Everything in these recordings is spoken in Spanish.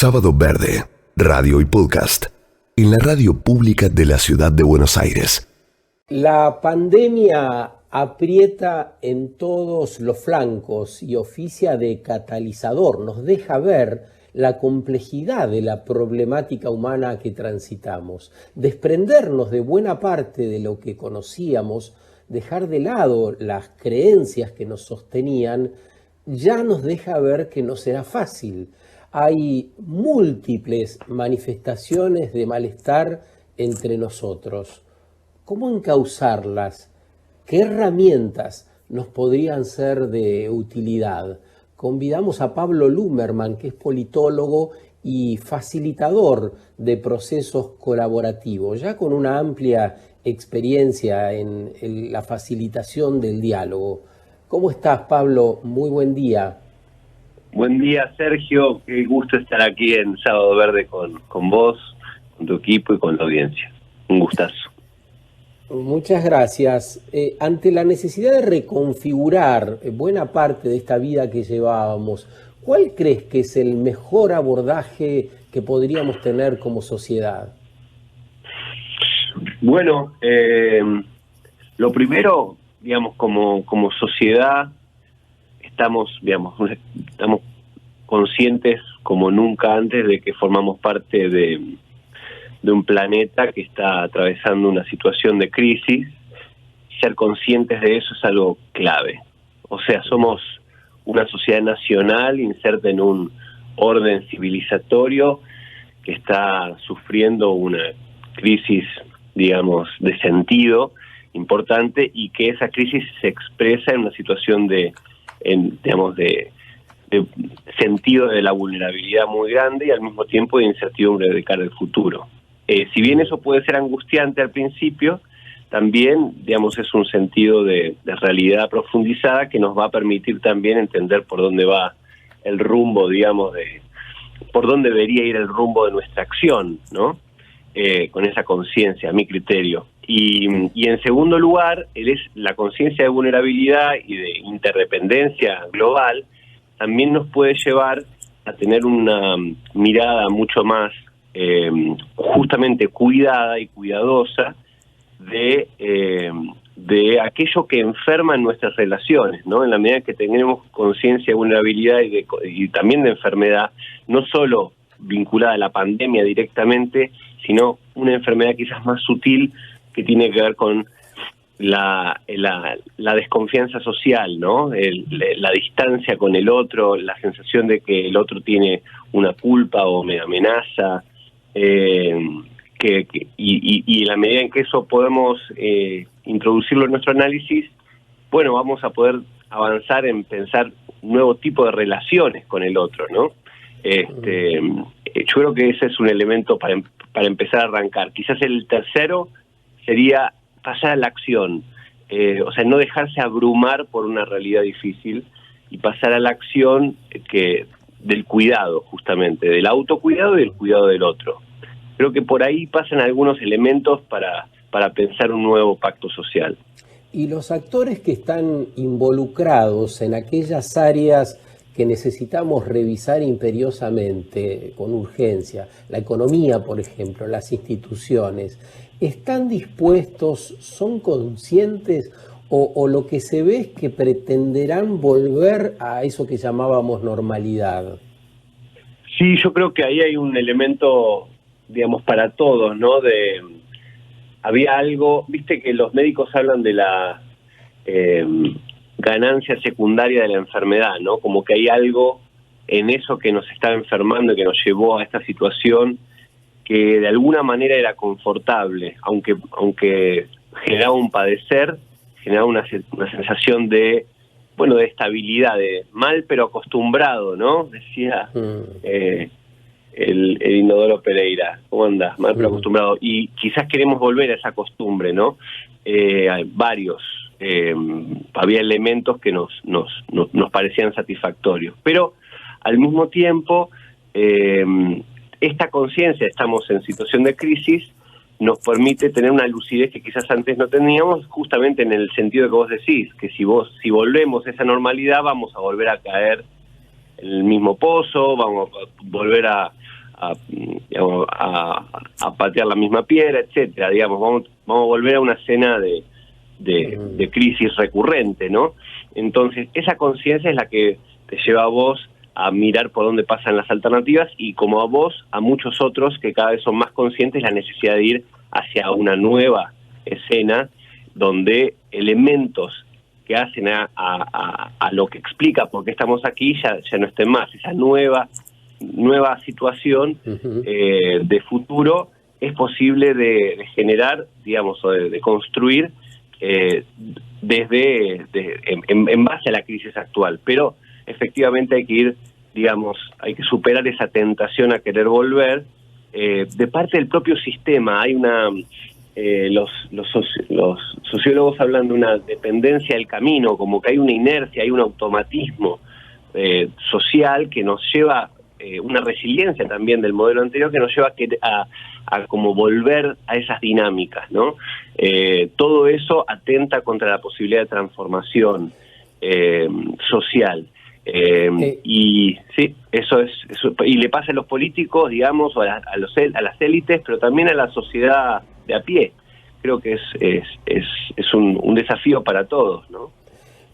Sábado Verde, radio y podcast, en la radio pública de la ciudad de Buenos Aires. La pandemia aprieta en todos los flancos y oficia de catalizador, nos deja ver la complejidad de la problemática humana que transitamos, desprendernos de buena parte de lo que conocíamos, dejar de lado las creencias que nos sostenían, ya nos deja ver que no será fácil. Hay múltiples manifestaciones de malestar entre nosotros. ¿Cómo encauzarlas? ¿Qué herramientas nos podrían ser de utilidad? Convidamos a Pablo Lummerman, que es politólogo y facilitador de procesos colaborativos, ya con una amplia experiencia en la facilitación del diálogo. ¿Cómo estás, Pablo? Muy buen día. Buen día, Sergio. Qué gusto estar aquí en Sábado Verde con vos, con tu equipo y con la audiencia. Un gustazo. Muchas gracias. Ante la necesidad de reconfigurar buena parte de esta vida que llevábamos, ¿cuál crees que es el mejor abordaje que podríamos tener como sociedad? Bueno, lo primero, digamos, como sociedad, estamos conscientes como nunca antes de que formamos parte de un planeta que está atravesando una situación de crisis. Ser conscientes de eso es algo clave. O sea, somos una sociedad nacional inserta en un orden civilizatorio que está sufriendo una crisis, digamos, de sentido importante, y que esa crisis se expresa en una situación de sentido de la vulnerabilidad muy grande y al mismo tiempo de incertidumbre de cara al futuro. Si bien eso puede ser angustiante al principio, también, digamos, es un sentido de realidad profundizada que nos va a permitir también entender por dónde va el rumbo, digamos, por dónde debería ir el rumbo de nuestra acción, ¿no? Con esa conciencia, a mi criterio. Y en segundo lugar, la conciencia de vulnerabilidad y de interdependencia global también nos puede llevar a tener una mirada mucho más justamente cuidada y cuidadosa de aquello que enferma en nuestras relaciones, ¿no? En la medida que tenemos conciencia de vulnerabilidad y también de enfermedad, no solo vinculada a la pandemia directamente, sino una enfermedad quizás más sutil que tiene que ver con la desconfianza social, ¿no? La distancia con el otro, la sensación de que el otro tiene una culpa o me amenaza, y en la medida en que eso podemos introducirlo en nuestro análisis, bueno, vamos a poder avanzar en pensar un nuevo tipo de relaciones con el otro, ¿no? Yo creo que ese es un elemento para empezar a arrancar. Quizás el tercero sería pasar a la acción, o sea, no dejarse abrumar por una realidad difícil y pasar a la acción del cuidado, justamente, del autocuidado y del cuidado del otro. Creo que por ahí pasan algunos elementos para pensar un nuevo pacto social. Y los actores que están involucrados en aquellas áreas que necesitamos revisar imperiosamente, con urgencia, la economía, por ejemplo, las instituciones, ¿están dispuestos, son conscientes o lo que se ve es que pretenderán volver a eso que llamábamos normalidad? Sí, yo creo que ahí hay un elemento, digamos, para todos, ¿no? Había algo, viste que los médicos hablan de la ganancia secundaria de la enfermedad, ¿no? Como que hay algo en eso que nos está enfermando y que nos llevó a esta situación que de alguna manera era confortable, aunque generaba un padecer, generaba una sensación de estabilidad, de mal pero acostumbrado, ¿no? Decía el Inodoro Pereira. ¿Cómo andás? Mal pero acostumbrado. Y quizás queremos volver a esa costumbre, ¿no? Hay varios. Había elementos que nos parecían satisfactorios. Pero al mismo tiempo, esta conciencia, estamos en situación de crisis, nos permite tener una lucidez que quizás antes no teníamos, justamente en el sentido que vos decís, que si volvemos a esa normalidad, vamos a volver a caer en el mismo pozo, vamos a volver a digamos, a patear la misma piedra, etcétera. Digamos, vamos a volver a una escena de crisis recurrente, ¿no? Entonces, esa conciencia es la que te lleva a vos a mirar por dónde pasan las alternativas, y como a vos, a muchos otros que cada vez son más conscientes la necesidad de ir hacia una nueva escena donde elementos que hacen a lo que explica por qué estamos aquí ya no estén más. Esa nueva situación de futuro es posible de generar, digamos, o de construir en base a la crisis actual. Pero efectivamente hay que ir, digamos, hay que superar esa tentación a querer volver. De parte del propio sistema hay los sociólogos hablan de una dependencia del camino, como que hay una inercia, hay un automatismo social que nos lleva, una resiliencia también del modelo anterior que nos lleva a como volver a esas dinámicas, ¿no? Todo eso atenta contra la posibilidad de transformación social. Y sí, eso, y le pasa a los políticos, digamos, o a las élites, pero también a la sociedad de a pie. Creo que es un desafío para todos, ¿no?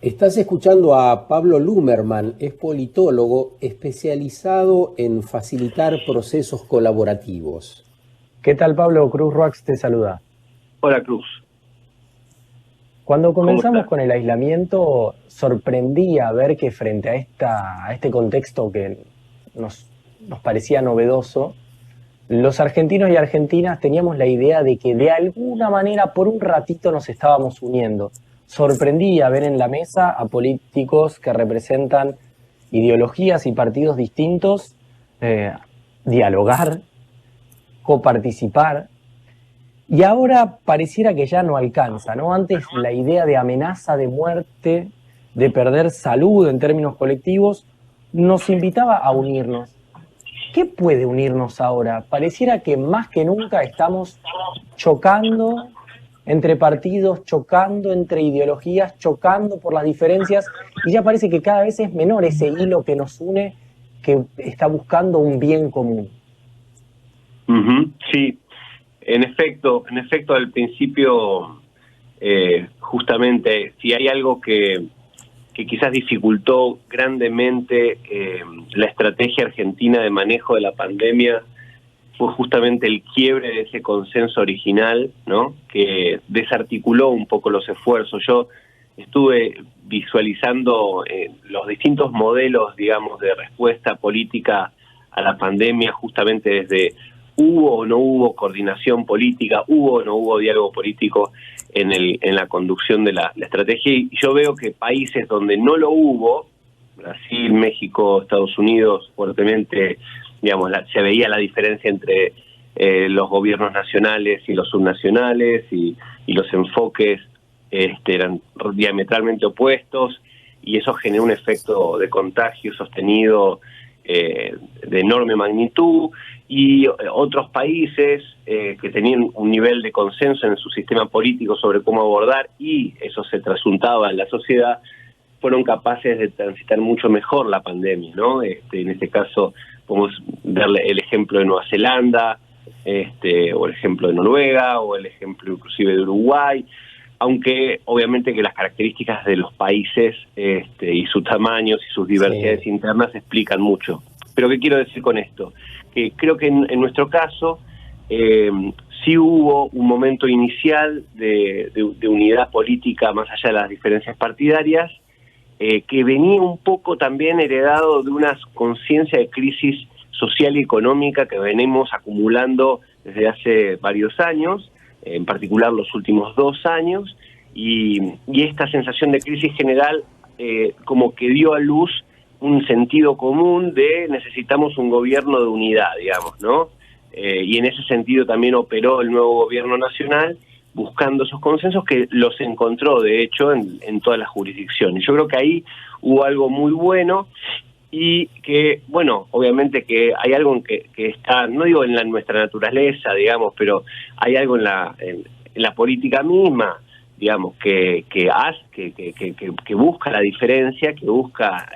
Estás escuchando a Pablo Lumerman, es politólogo especializado en facilitar procesos colaborativos. ¿Qué tal, Pablo? Cruz Roax te saluda. Hola, Cruz. Cuando comenzamos con el aislamiento, sorprendía ver que frente a este contexto que nos parecía novedoso, los argentinos y argentinas teníamos la idea de que de alguna manera por un ratito nos estábamos uniendo. Sorprendía ver en la mesa a políticos que representan ideologías y partidos distintos, dialogar, coparticipar. Y ahora pareciera que ya no alcanza, ¿no? Antes la idea de amenaza de muerte, de perder salud en términos colectivos, nos invitaba a unirnos. ¿Qué puede unirnos ahora? Pareciera que más que nunca estamos chocando entre partidos, chocando entre ideologías, chocando por las diferencias, y ya parece que cada vez es menor ese hilo que nos une, que está buscando un bien común. Sí. En efecto, al principio, justamente, si hay algo que quizás dificultó grandemente la estrategia argentina de manejo de la pandemia, fue justamente el quiebre de ese consenso original, ¿no? Que desarticuló un poco los esfuerzos. Yo estuve visualizando los distintos modelos, digamos, de respuesta política a la pandemia, justamente desde hubo o no hubo coordinación política, hubo o no hubo diálogo político en la conducción de la estrategia, y yo veo que países donde no lo hubo, Brasil, México, Estados Unidos, fuertemente, digamos, se veía la diferencia entre los gobiernos nacionales y los subnacionales, y los enfoques eran diametralmente opuestos, y eso generó un efecto de contagio sostenido de enorme magnitud. Y otros países que tenían un nivel de consenso en su sistema político sobre cómo abordar, y eso se trasuntaba en la sociedad, fueron capaces de transitar mucho mejor la pandemia, ¿no? En este caso podemos darle el ejemplo de Nueva Zelanda, o el ejemplo de Noruega, o el ejemplo inclusive de Uruguay, aunque obviamente que las características de los países y sus tamaños y sus diversidades internas explican mucho. Pero ¿qué quiero decir con esto? Que creo que en nuestro caso sí hubo un momento inicial de unidad política más allá de las diferencias partidarias, que venía un poco también heredado de una conciencia de crisis social y económica que venimos acumulando desde hace varios años, en particular los últimos 2 años, y esta sensación de crisis general como que dio a luz un sentido común de necesitamos un gobierno de unidad, digamos, ¿no? Y en ese sentido también operó el nuevo gobierno nacional buscando esos consensos, que los encontró, de hecho, en todas las jurisdicciones. Yo creo que ahí hubo algo muy bueno, y que, bueno, obviamente que hay algo que está, no digo en nuestra naturaleza, digamos, pero hay algo en la política misma, digamos, que busca la diferencia, que busca,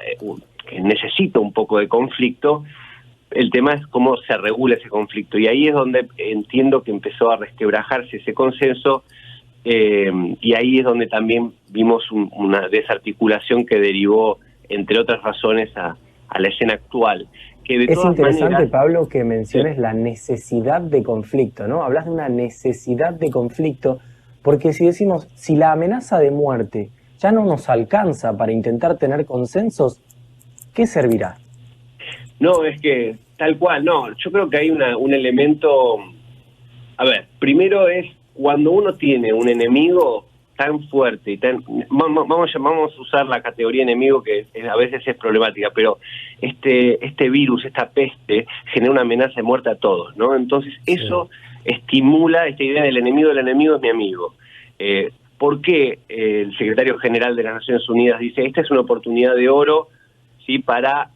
que necesita un poco de conflicto, el tema es cómo se regula ese conflicto, y ahí es donde entiendo que empezó a resquebrajarse ese consenso, y ahí es donde también vimos una desarticulación que derivó, entre otras razones, a la escena actual. Que de es todas interesante, maneras, Pablo, que menciones la necesidad de conflicto, ¿no? Hablas de una necesidad de conflicto, porque si decimos, si la amenaza de muerte ya no nos alcanza para intentar tener consensos, ¿qué servirá? no, es que tal cual, no, yo creo que hay un elemento, a ver, primero es cuando uno tiene un enemigo tan fuerte y tan, vamos a usar la categoría enemigo, que a veces es problemática, pero este virus, esta peste, genera una amenaza de muerte a todos, ¿no? Entonces eso estimula esta idea del enemigo es mi amigo. ¿Por qué el secretario general de las Naciones Unidas dice, esta es una oportunidad de oro, ¿sí?, para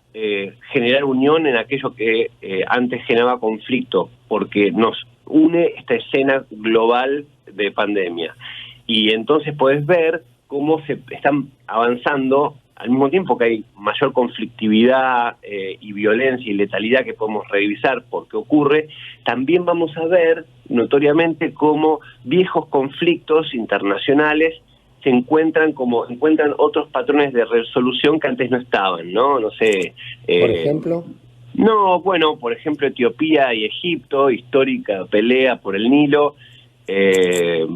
generar unión en aquello que antes generaba conflicto? Porque nos une esta escena global de pandemia. Y entonces podés ver cómo se están avanzando, al mismo tiempo que hay mayor conflictividad y violencia y letalidad que podemos revisar porque ocurre, también vamos a ver notoriamente cómo viejos conflictos internacionales encuentran otros patrones de resolución que antes no estaban, ¿no? No sé. ¿Por ejemplo? No, bueno, por ejemplo, Etiopía y Egipto, histórica pelea por el Nilo,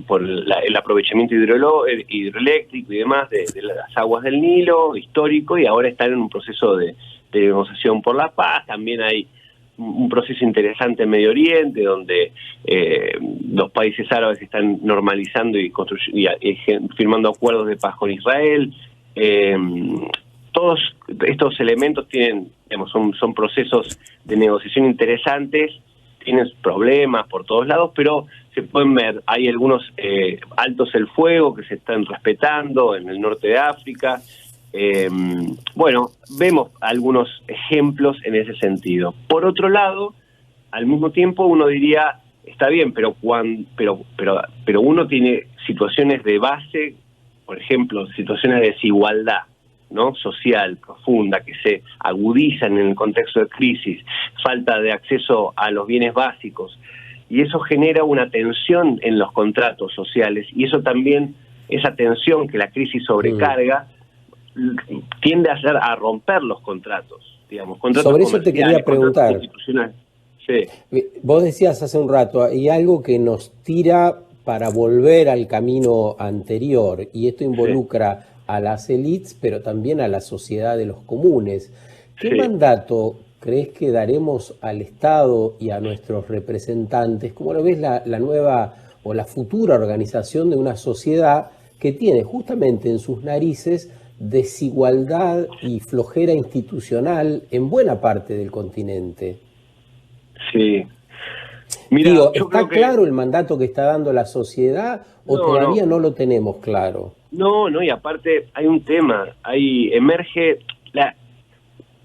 por el aprovechamiento hidroeléctrico y demás de las aguas del Nilo, histórico, y ahora están en un proceso de negociación por la paz. También hay un proceso interesante en Medio Oriente, donde los países árabes están normalizando y firmando acuerdos de paz con Israel. Todos estos elementos tienen, digamos, son procesos de negociación interesantes, tienen problemas por todos lados, pero se pueden ver, hay algunos altos el fuego que se están respetando en el norte de África. Bueno, vemos algunos ejemplos en ese sentido. Por otro lado, al mismo tiempo uno diría, está bien, pero uno tiene situaciones de base, por ejemplo, situaciones de desigualdad, ¿no?, social, profunda, que se agudizan en el contexto de crisis, falta de acceso a los bienes básicos, y eso genera una tensión en los contratos sociales, y eso también, esa tensión que la crisis sobrecarga, tiende a romper los contratos, digamos, contratos sobre eso te quería preguntar. Sí. Vos decías hace un rato, hay algo que nos tira para volver al camino anterior, y esto involucra a las élites, pero también a la sociedad de los comunes. ¿Qué mandato crees que daremos al Estado y a nuestros representantes? ¿Cómo lo ves la nueva o la futura organización de una sociedad que tiene justamente en sus narices desigualdad y flojera institucional en buena parte del continente? Sí. Mira, ¿está claro el mandato que está dando la sociedad o todavía no lo tenemos claro? No, y aparte hay un tema, emerge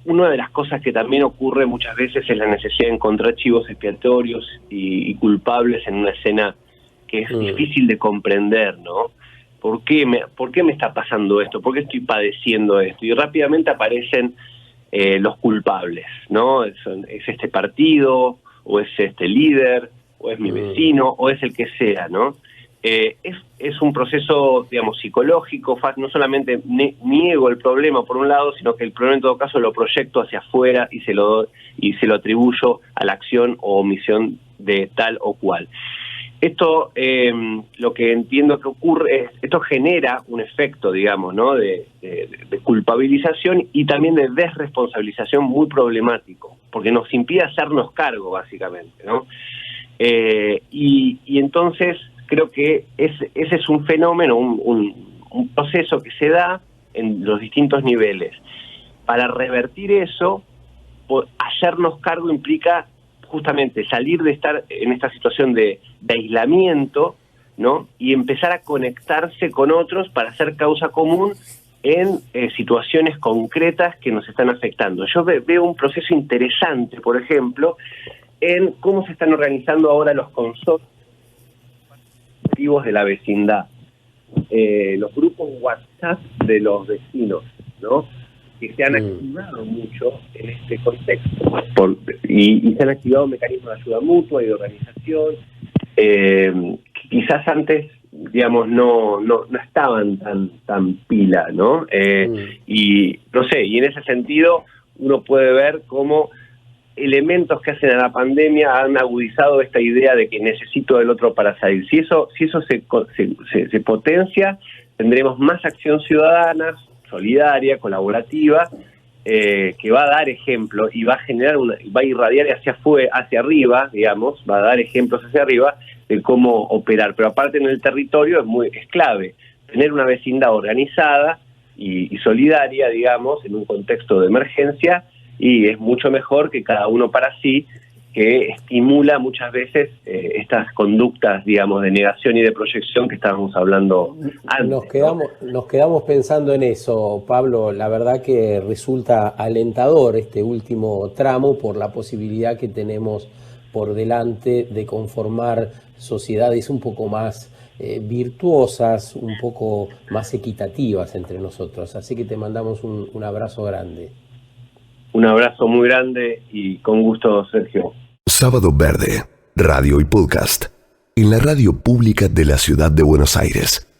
una de las cosas que también ocurre muchas veces es la necesidad de encontrar chivos expiatorios y culpables en una escena que es difícil de comprender, ¿no? ¿Por qué me está pasando esto? ¿Por qué estoy padeciendo esto? Y rápidamente aparecen los culpables, ¿no? Es este partido, o es este líder, o es mi vecino, o es el que sea, ¿no? Es un proceso, digamos, psicológico. No solamente niego el problema por un lado, sino que el problema en todo caso lo proyecto hacia afuera y se lo atribuyo a la acción o omisión de tal o cual. Esto, lo que entiendo que ocurre, esto genera un efecto, digamos, ¿no?, de culpabilización y también de desresponsabilización muy problemático, porque nos impide hacernos cargo, básicamente, ¿no? Y entonces creo que ese es un fenómeno, un proceso que se da en los distintos niveles. Para revertir eso, hacernos cargo implica justamente salir de estar en esta situación de aislamiento, ¿no?, y empezar a conectarse con otros para hacer causa común en situaciones concretas que nos están afectando. Yo veo un proceso interesante, por ejemplo, en cómo se están organizando ahora los consorcios de la vecindad, los grupos WhatsApp de los vecinos, ¿no? que se han activado mucho en este contexto. Y se han activado mecanismos de ayuda mutua y de organización, que quizás antes, digamos, no estaban tan pila, ¿no? Y no sé, y en ese sentido uno puede ver cómo elementos que hacen a la pandemia han agudizado esta idea de que necesito del otro para salir. Si eso se potencia, tendremos más acción ciudadana, solidaria, colaborativa, que va a dar ejemplo y va a generar va a irradiar hacia arriba, digamos, va a dar ejemplos hacia arriba de cómo operar. Pero aparte en el territorio es clave tener una vecindad organizada y solidaria, digamos, en un contexto de emergencia, y es mucho mejor que cada uno para sí, que estimula muchas veces estas conductas, digamos, de negación y de proyección que estábamos hablando antes. Nos quedamos pensando en eso, Pablo. La verdad que resulta alentador este último tramo por la posibilidad que tenemos por delante de conformar sociedades un poco más virtuosas, un poco más equitativas entre nosotros. Así que te mandamos un abrazo grande. Un abrazo muy grande y con gusto, Sergio. Sábado Verde, radio y podcast, en la radio pública de la Ciudad de Buenos Aires.